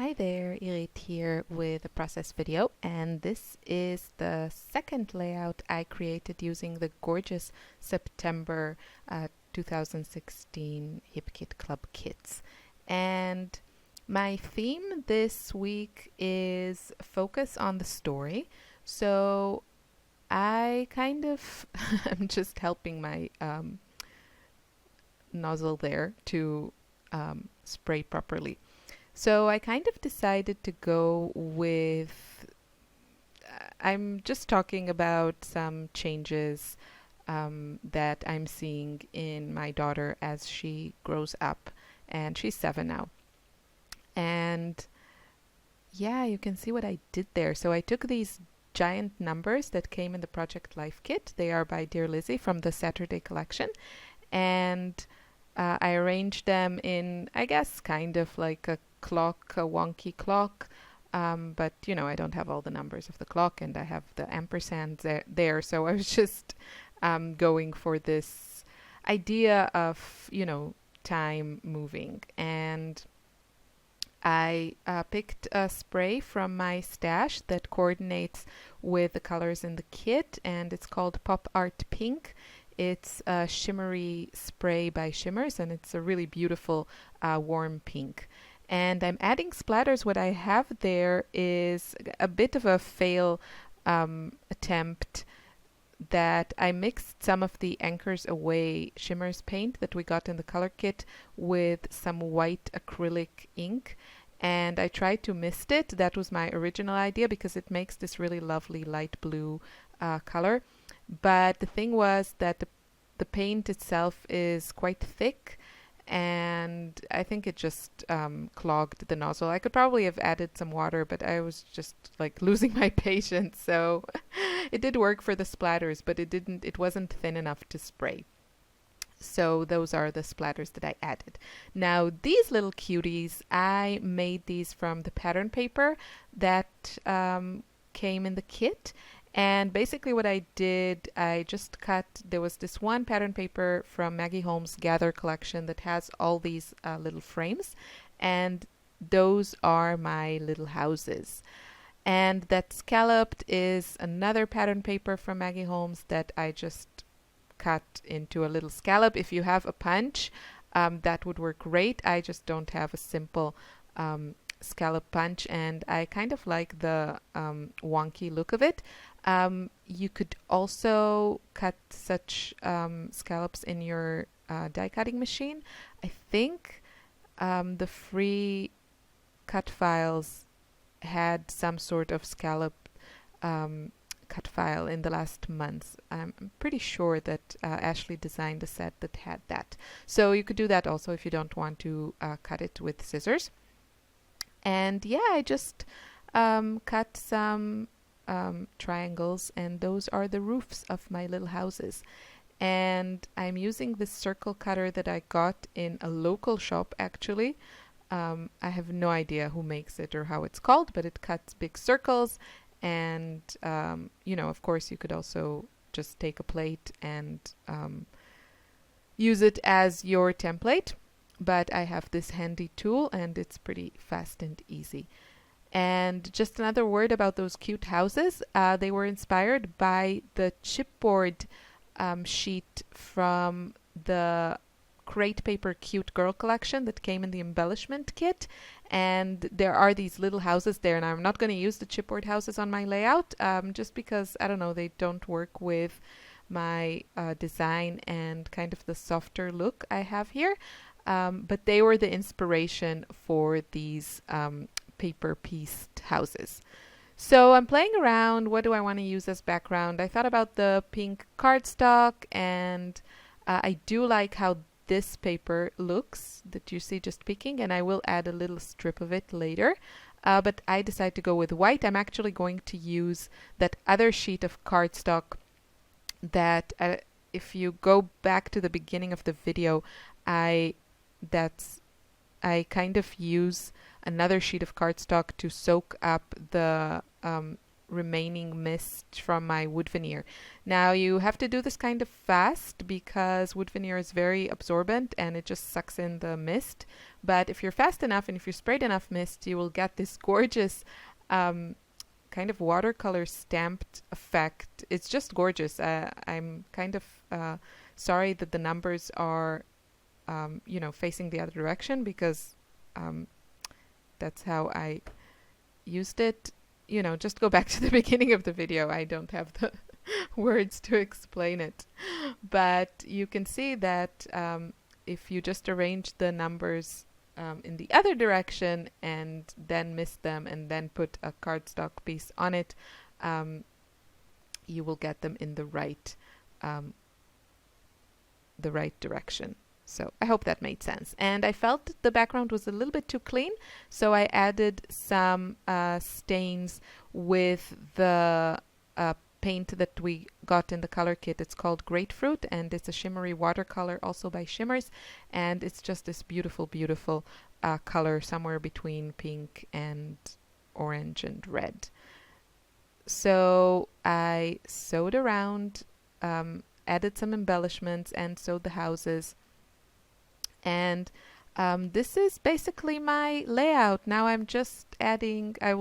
Hi there, Irit here with a process video, and this is the second layout I created using the gorgeous September 2016 HipKit Club kits. And my theme this week is focus on the story. So I kind of I'm just helping my nozzle there to spray properly. So I kind of decided to go with, I'm just talking about some changes that I'm seeing in my daughter as she grows up, and she's 7 now. And yeah, you can see what I did there. So I took these giant numbers that came in the Project Life kit. They are by Dear Lizzie from the Saturday collection. And I arranged them in, I guess, kind of like a clock, a wonky clock. But, you know, I don't have all the numbers of the clock, and I have the ampersands there. So I was just going for this idea of, you know, time moving. And I picked a spray from my stash that coordinates with the colors in the kit, and it's called Pop Art Pink. It's a shimmery spray by Shimmers, and it's a really beautiful warm pink. And I'm adding splatters. What I have there is a bit of a fail attempt that I mixed some of the Anchors Away Shimmers paint that we got in the color kit with some white acrylic ink. And I tried to mist it. That was my original idea because it makes this really lovely light blue color. But the thing was that the paint itself is quite thick, and I think it just clogged the nozzle. I could probably have added some water, but I was just like losing my patience. So it did work for the splatters, but it wasn't thin enough to spray. So those are the splatters that I added. Now these little cuties, I made these from the pattern paper that came in the kit. And basically what I did, I just cut, there was this one pattern paper from Maggie Holmes' Gather collection that has all these little frames. And those are my little houses. And that scalloped is another pattern paper from Maggie Holmes that I just cut into a little scallop. If you have a punch, that would work great. I just don't have a simple scallop punch, and I kind of like the wonky look of it. You could also cut such scallops in your die cutting machine. I think the free cut files had some sort of scallop cut file in the last month. I'm pretty sure that Ashley designed a set that had that. So you could do that also if you don't want to cut it with scissors. And yeah, I just cut some triangles, and those are the roofs of my little houses. And I'm using this circle cutter that I got in a local shop, actually. I have no idea who makes it or how it's called, but it cuts big circles. And, you know, of course, you could also just take a plate and use it as your template. But I have this handy tool, and it's pretty fast and easy. And just another word about those cute houses. They were inspired by the chipboard sheet from the Crate Paper Cute Girl collection that came in the embellishment kit. And there are these little houses there, and I'm not going to use the chipboard houses on my layout just because, I don't know, they don't work with my design and kind of the softer look I have here. But they were the inspiration for these paper pieced houses. So I'm playing around. What do I want to use as background? I thought about the pink cardstock, and I do like how this paper looks that you see just peeking, and I will add a little strip of it later. But I decided to go with white. I'm actually going to use that other sheet of cardstock that if you go back to the beginning of the video, I kind of use another sheet of cardstock to soak up the remaining mist from my wood veneer. Now you have to do this kind of fast because wood veneer is very absorbent and it just sucks in the mist. But if you're fast enough and if you sprayed enough mist, you will get this gorgeous kind of watercolor stamped effect. It's just gorgeous. I'm kind of sorry that the numbers are, facing the other direction because that's how I used it. Just go back to the beginning of the video. I don't have the words to explain it. But you can see that if you just arrange the numbers in the other direction and then mist them and then put a cardstock piece on it, you will get them in the right direction. So I hope that made sense. And I felt the background was a little bit too clean, so I added some stains with the paint that we got in the color kit. It's called Grapefruit, and it's a shimmery watercolor also by Shimmers, and it's just this beautiful, beautiful color somewhere between pink and orange and red. So I sewed around, added some embellishments, and sewed the houses. And this is basically my layout. Now I will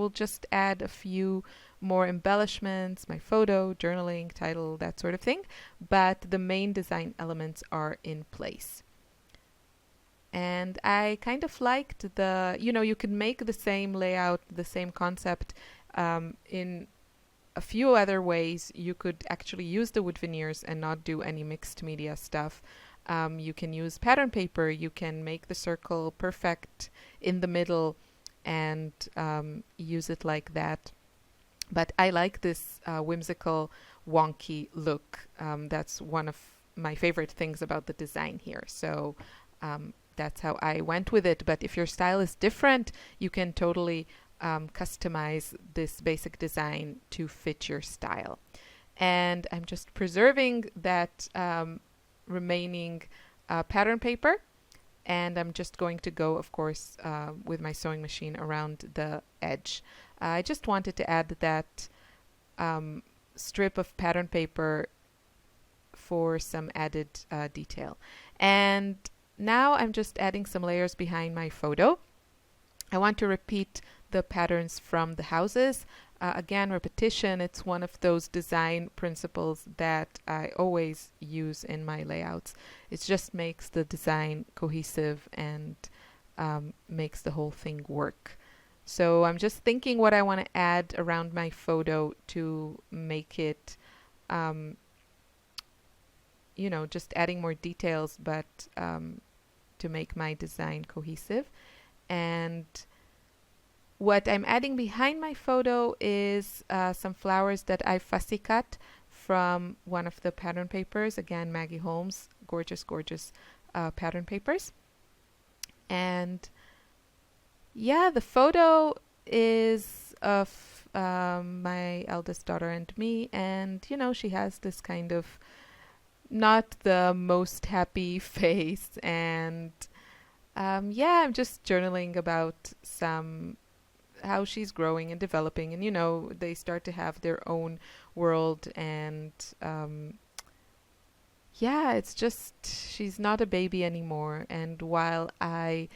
just add a few more embellishments, my photo, journaling, title, that sort of thing. But the main design elements are in place. And I kind of liked you can make the same layout, the same concept in a few other ways. You could actually use the wood veneers and not do any mixed media stuff. You can use pattern paper. You can make the circle perfect in the middle and use it like that. But I like this whimsical, wonky look. That's one of my favorite things about the design here. So that's how I went with it. But if your style is different, you can totally customize this basic design to fit your style. And I'm just preserving that remaining pattern paper, and I'm just going to go, of course, with my sewing machine around the edge. I just wanted to add that strip of pattern paper for some added detail. And now I'm just adding some layers behind my photo. I want to repeat the patterns from the houses. Again, repetition, it's one of those design principles that I always use in my layouts. It just makes the design cohesive and makes the whole thing work. So I'm just thinking what I want to add around my photo to make it, just adding more details, but to make my design cohesive. And what I'm adding behind my photo is some flowers that I fussy cut from one of the pattern papers. Again, Maggie Holmes, gorgeous, gorgeous pattern papers. And yeah, the photo is of my eldest daughter and me. And, she has this kind of not the most happy face. And I'm just journaling about how she's growing and developing, and they start to have their own world, and it's just she's not a baby anymore. And while I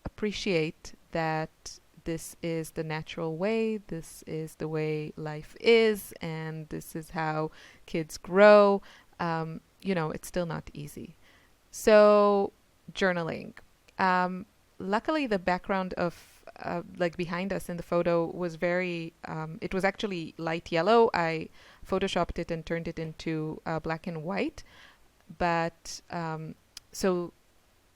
appreciate that this is the natural way, this is the way life is, and this is how kids grow, it's still not easy. So journaling. Luckily, the background of behind us in the photo was very, it was actually light yellow. I photoshopped it and turned it into black and white. But so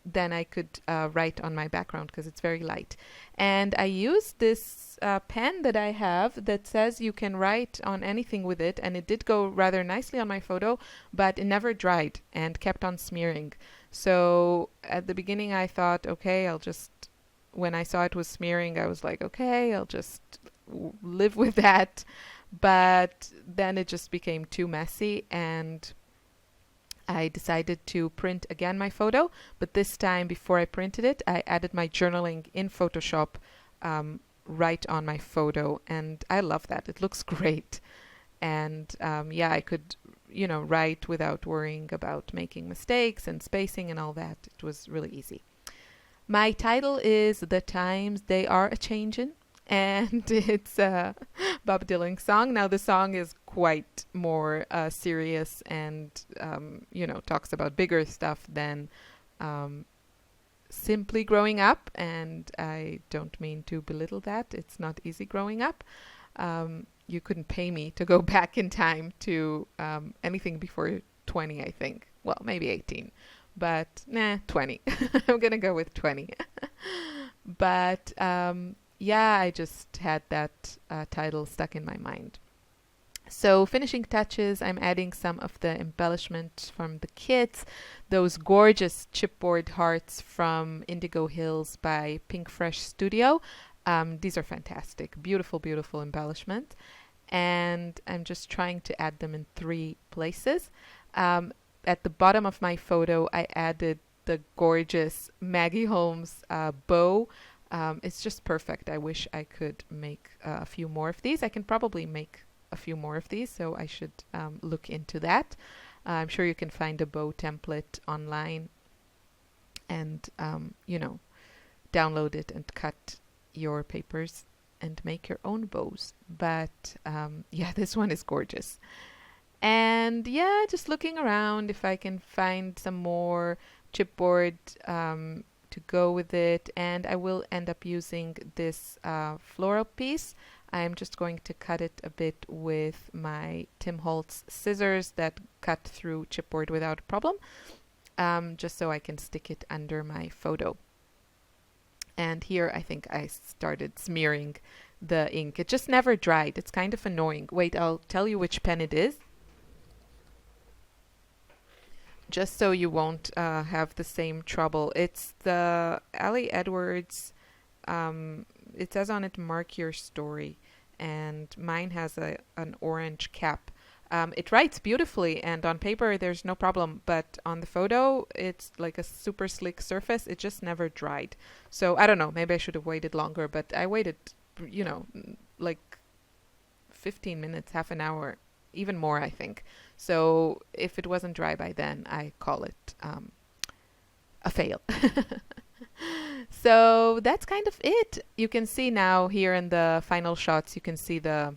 then I could write on my background because it's very light. And I used this pen that I have that says you can write on anything with it. And it did go rather nicely on my photo, but it never dried and kept on smearing. So at the beginning I thought, okay, when I saw it was smearing, I was like, okay, I'll just live with that. But then it just became too messy, and I decided to print again my photo. But this time, before I printed it, I added my journaling in Photoshop right on my photo, and I love that. It looks great. And yeah, I could, write without worrying about making mistakes and spacing and all that. It was really easy. My title is The Times They Are a Changin', and it's a Bob Dylan song. Now, the song is quite more serious and, talks about bigger stuff than simply growing up. And I don't mean to belittle that. It's not easy growing up. You couldn't pay me to go back in time to anything before 20, I think. Well, maybe 18. But, 20. I'm going to go with 20. But, yeah, I just had that title stuck in my mind. So finishing touches, I'm adding some of the embellishment from the kits, those gorgeous chipboard hearts from Indigo Hills by Pink Fresh Studio. These are fantastic, beautiful, beautiful embellishment. And I'm just trying to add them in 3 places. At the bottom of my photo, I added the gorgeous Maggie Holmes bow. It's just perfect. I wish I could make a few more of these. I can probably make a few more of these, so I should look into that. I'm sure you can find a bow template online and, download it and cut your papers and make your own bows. But yeah, this one is gorgeous. And yeah, just looking around if I can find some more chipboard to go with it. And I will end up using this floral piece. I'm just going to cut it a bit with my Tim Holtz scissors that cut through chipboard without a problem, just so I can stick it under my photo. And here I think I started smearing the ink. It just never dried. It's kind of annoying. Wait, I'll tell you which pen it is, just so you won't have the same trouble. It's the Ali Edwards. It says on it, "Mark Your Story," and mine has an orange cap. It writes beautifully, and on paper there's no problem, but on the photo it's like a super slick surface. It just never dried. So I don't know, maybe I should have waited longer, but I waited, like 15 minutes, half an hour, even more, I think. So if it wasn't dry by then, I call it a fail. So that's kind of it. You can see now here in the final shots, you can see the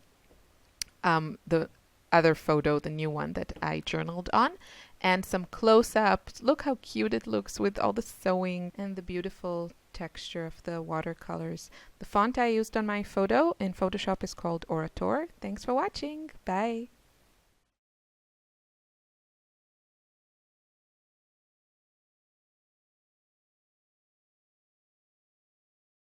other photo, the new one that I journaled on, and some close-ups. Look how cute it looks with all the sewing and the beautiful texture of the watercolors. The font I used on my photo in Photoshop is called Orator. Thanks for watching. Bye.